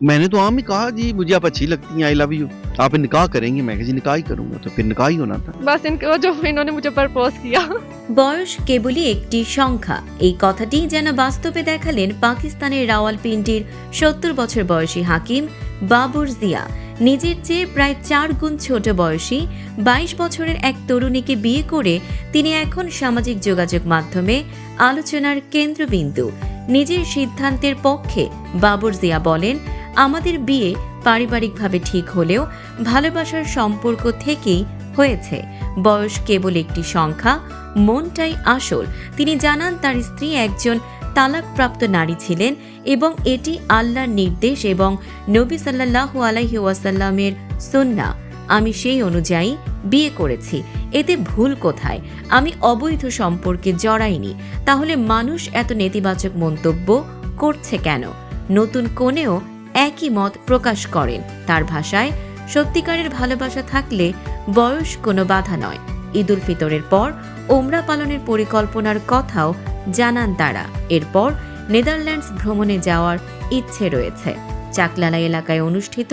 मैंने तो आम ही कहा जी मुझे आप अच्छी लगती हैं, आई लव यू। आप निकाह करेंगी? मैं कहा जी निकाह ही करूँगा, तो फिर निकाह ही होना था। बस इनको जो इन्होंने मुझे प्रपोज किया। বয়স কেবলই একটি সংখ্যা, এই কথাটি যেন বাস্তবে দেখালেন পাকিস্তানের রাওয়ালপিন্ডির ৭০ বছর বয়সী হাকিম বাবর জিয়া। নিজের চেয়ে প্রায় ৪ গুণ ছোট বয়সী ২২ বছরের এক তরুণীকে বিয়ে করে তিনি এখন সামাজিক যোগাযোগ মাধ্যমে আলোচনার কেন্দ্রবিন্দু। নিজের সিদ্ধান্তের পক্ষে বাবর জিয়া বলেন, আমাদের বিয়ে পারিবারিকভাবে ঠিক হলেও ভালোবাসার সম্পর্ক থেকেই হয়েছে। বয়স কেবল একটি সংখ্যা, মনটাই আসল। তিনি জানান তার স্ত্রী একজন তালাকপ্রাপ্ত নারী ছিলেন এবং এটি আল্লাহর নির্দেশ এবং নবী সাল্লাল্লাহু আলাইহি ওয়াসাল্লামের সুন্নাহ। আমি সেই অনুযায়ী বিয়ে করেছি, এতে ভুল কোথায়? আমি অবৈধ সম্পর্কে জড়াইনি, তাহলে মানুষ এত নেতিবাচক মন্তব্য করছে কেন? নতুন কনেও একই মত প্রকাশ করেন। তার ভাষায়, সত্যিকারের ভালোবাসা থাকলে বয়স কোনো বাধা নয়। ঈদ উল ফিতরের পর ওমরা পালনের পরিকল্পনার কথাও জানান তারা। এরপর নেদারল্যান্ডস ভ্রমণে যাওয়ার ইচ্ছে রয়েছে। চাকলালা এলাকায় অনুষ্ঠিত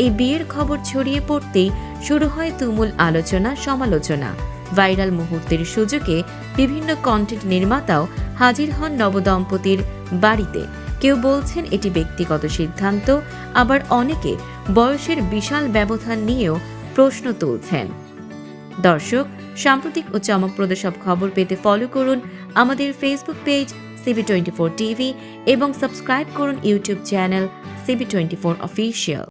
এই বিয়ের খবর ছড়িয়ে পড়তেই শুরু হয় তুমুল আলোচনা সমালোচনা। ভাইরাল মুহূর্তের সুযোগে বিভিন্ন কন্টেন্ট নির্মাতাও হাজির হন নবদম্পতির বাড়িতে। কেউ বলছেন এটি ব্যক্তিগত সিদ্ধান্ত, আবার অনেকে বয়সের বিশাল ব্যবধান নিয়েও প্রশ্ন তুলছেন। দর্শক, সাম্প্রতিক ও চমকপ্রদ সব খবর পেতে ফলো করুন আমাদের ফেসবুক পেজ CB24 টিভি এবং সাবস্ক্রাইব করুন ইউটিউব চ্যানেল CB24 অফিসিয়াল।